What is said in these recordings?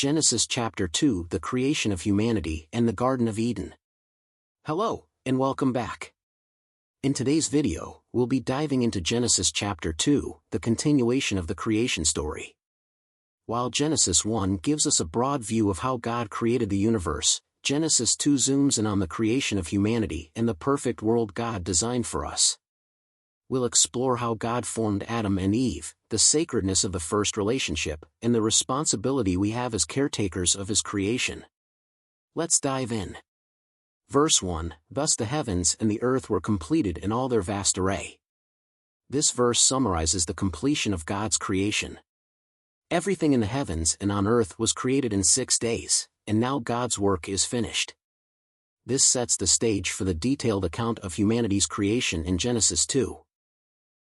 Genesis chapter 2, the creation of humanity and the Garden of Eden. Hello, and welcome back. In today's video, we'll be diving into Genesis chapter 2, the continuation of the creation story. While Genesis 1 gives us a broad view of how God created the universe, Genesis 2 zooms in on the creation of humanity and the perfect world God designed for us. We'll explore how God formed Adam and Eve, the sacredness of the first relationship, and the responsibility we have as caretakers of His creation. Let's dive in. Verse 1, Thus the heavens and the earth were completed in all their vast array. This verse summarizes the completion of God's creation. Everything in the heavens and on earth was created in 6 days, and now God's work is finished. This sets the stage for the detailed account of humanity's creation in Genesis 2.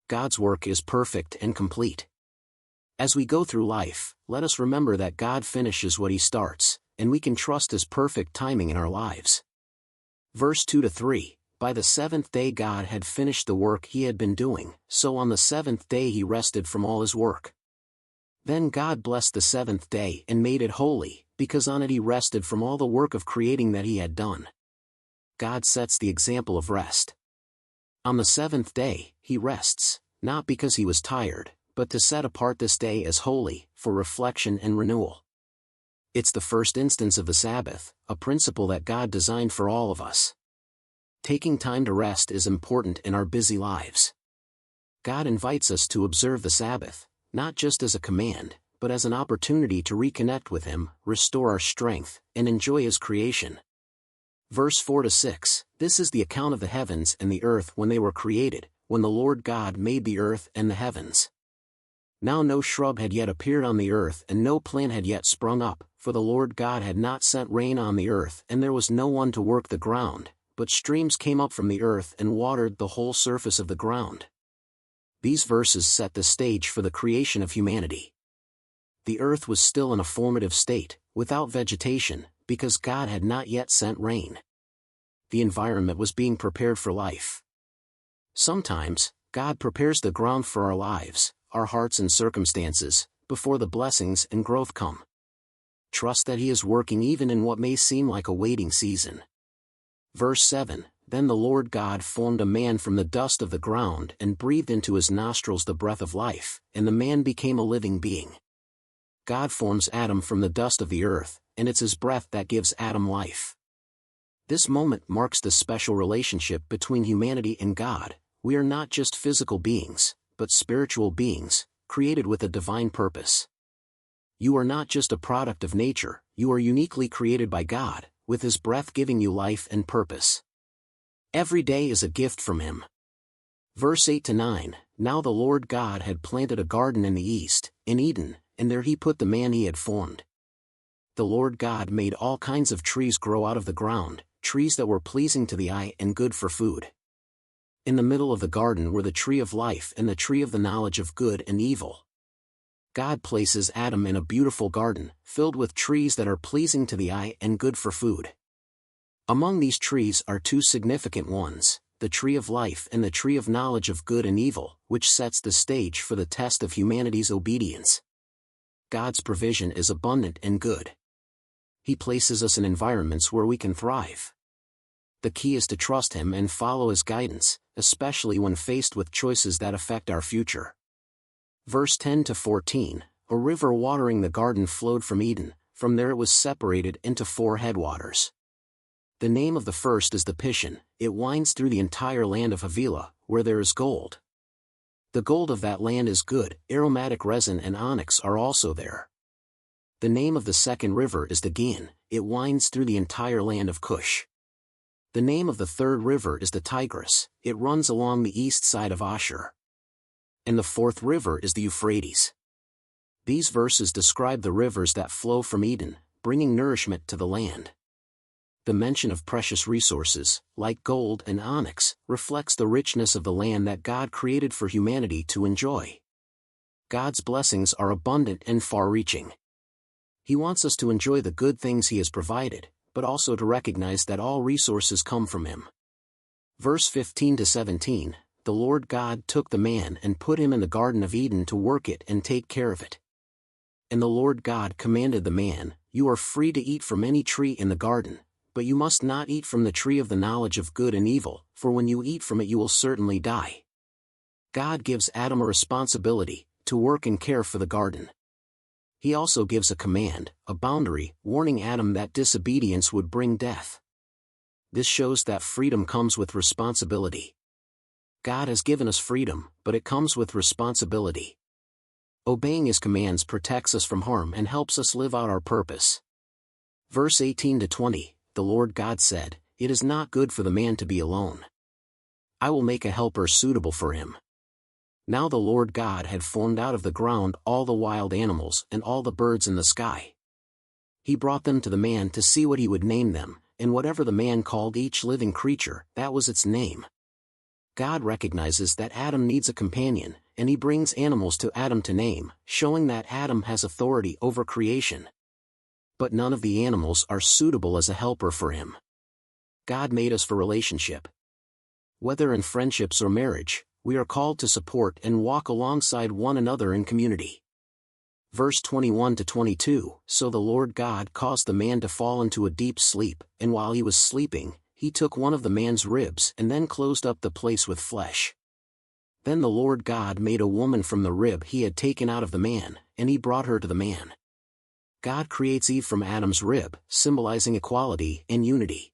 God's work is perfect and complete. As we go through life, let us remember that God finishes what He starts, and we can trust His perfect timing in our lives. Verse 2-3, By the seventh day God had finished the work He had been doing, so on the seventh day He rested from all His work. Then God blessed the seventh day and made it holy, because on it He rested from all the work of creating that He had done. God sets the example of rest. On the seventh day, He rests, not because He was tired, but to set apart this day as holy, for reflection and renewal. It's the first instance of the Sabbath, a principle that God designed for all of us. Taking time to rest is important in our busy lives. God invites us to observe the Sabbath, not just as a command, but as an opportunity to reconnect with Him, restore our strength, and enjoy His creation. Verse 4-6, This is the account of the heavens and the earth when they were created, when the Lord God made the earth and the heavens. Now no shrub had yet appeared on the earth and no plant had yet sprung up, for the Lord God had not sent rain on the earth and there was no one to work the ground, but streams came up from the earth and watered the whole surface of the ground. These verses set the stage for the creation of humanity. The earth was still in a formative state, without vegetation, because God had not yet sent rain. The environment was being prepared for life. Sometimes, God prepares the ground for our lives, our hearts and circumstances, before the blessings and growth come. Trust that He is working even in what may seem like a waiting season. Verse 7, Then the Lord God formed a man from the dust of the ground and breathed into his nostrils the breath of life, and the man became a living being. God forms Adam from the dust of the earth, and it's His breath that gives Adam life. This moment marks the special relationship between humanity and God. We are not just physical beings, but spiritual beings, created with a divine purpose. You are not just a product of nature, you are uniquely created by God, with His breath giving you life and purpose. Every day is a gift from Him. Verse 8-9, Now the Lord God had planted a garden in the east, in Eden, and there He put the man He had formed. The Lord God made all kinds of trees grow out of the ground, trees that were pleasing to the eye and good for food. In the middle of the garden were the tree of life and the tree of the knowledge of good and evil. God places Adam in a beautiful garden, filled with trees that are pleasing to the eye and good for food. Among these trees are two significant ones, the tree of life and the tree of knowledge of good and evil, which sets the stage for the test of humanity's obedience. God's provision is abundant and good. He places us in environments where we can thrive. The key is to trust Him and follow His guidance, especially when faced with choices that affect our future. Verse 10-14, A river watering the garden flowed from Eden, from there it was separated into 4 headwaters. The name of the first is the Pishon, it winds through the entire land of Havilah, where there is gold. The gold of that land is good, aromatic resin and onyx are also there. The name of the second river is the Gihon, it winds through the entire land of Cush. The name of the third river is the Tigris, it runs along the east side of Ashur. And the fourth river is the Euphrates. These verses describe the rivers that flow from Eden, bringing nourishment to the land. The mention of precious resources, like gold and onyx, reflects the richness of the land that God created for humanity to enjoy. God's blessings are abundant and far-reaching. He wants us to enjoy the good things He has provided, but also to recognize that all resources come from Him. Verse 15-17, The Lord God took the man and put him in the Garden of Eden to work it and take care of it. And the Lord God commanded the man, "You are free to eat from any tree in the garden, but you must not eat from the tree of the knowledge of good and evil, for when you eat from it you will certainly die." God gives Adam a responsibility, to work and care for the garden. He also gives a command, a boundary, warning Adam that disobedience would bring death. This shows that freedom comes with responsibility. God has given us freedom, but it comes with responsibility. Obeying His commands protects us from harm and helps us live out our purpose. Verse 18-20, the Lord God said, "It is not good for the man to be alone. I will make a helper suitable for him." Now the Lord God had formed out of the ground all the wild animals and all the birds in the sky. He brought them to the man to see what he would name them, and whatever the man called each living creature, that was its name. God recognizes that Adam needs a companion, and He brings animals to Adam to name, showing that Adam has authority over creation. But none of the animals are suitable as a helper for him. God made us for relationship. Whether in friendships or marriage, we are called to support and walk alongside one another in community. Verse 21-22, so the Lord God caused the man to fall into a deep sleep, and while he was sleeping, He took one of the man's ribs and then closed up the place with flesh. Then the Lord God made a woman from the rib He had taken out of the man, and He brought her to the man. God creates Eve from Adam's rib, symbolizing equality and unity.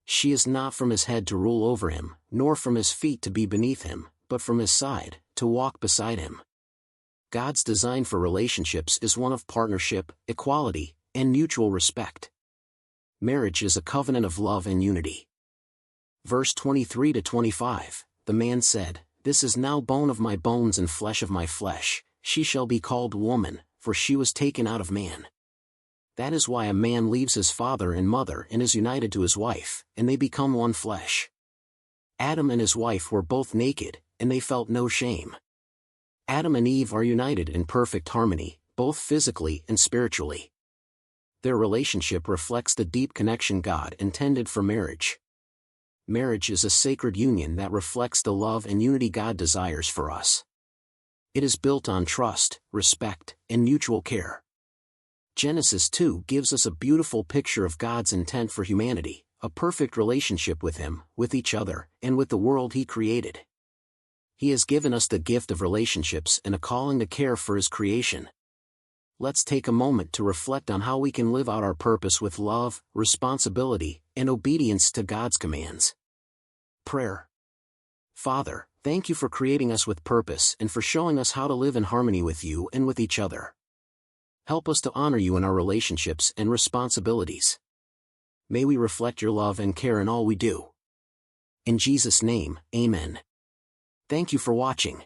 She is not from his head to rule over him, nor from his feet to be beneath him, but from his side, to walk beside him. God's design for relationships is one of partnership, equality, and mutual respect. Marriage is a covenant of love and unity. Verse 23-25, the man said, "This is now bone of my bones and flesh of my flesh, she shall be called woman, for she was taken out of man." That is why a man leaves his father and mother and is united to his wife, and they become one flesh. Adam and his wife were both naked, and they felt no shame. Adam and Eve are united in perfect harmony, both physically and spiritually. Their relationship reflects the deep connection God intended for marriage. Marriage is a sacred union that reflects the love and unity God desires for us. It is built on trust, respect, and mutual care. Genesis 2 gives us a beautiful picture of God's intent for humanity, a perfect relationship with Him, with each other, and with the world He created. He has given us the gift of relationships and a calling to care for His creation. Let's take a moment to reflect on how we can live out our purpose with love, responsibility, and obedience to God's commands. Prayer. Father, thank You for creating us with purpose and for showing us how to live in harmony with You and with each other. Help us to honor You in our relationships and responsibilities. May we reflect Your love and care in all we do. In Jesus' name, Amen. Thank you for watching.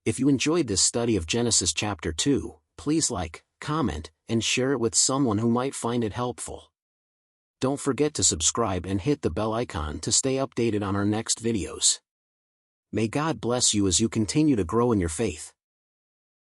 If you enjoyed this study of Genesis chapter 2, please like, comment, and share it with someone who might find it helpful. Don't forget to subscribe and hit the bell icon to stay updated on our next videos. May God bless you as you continue to grow in your faith.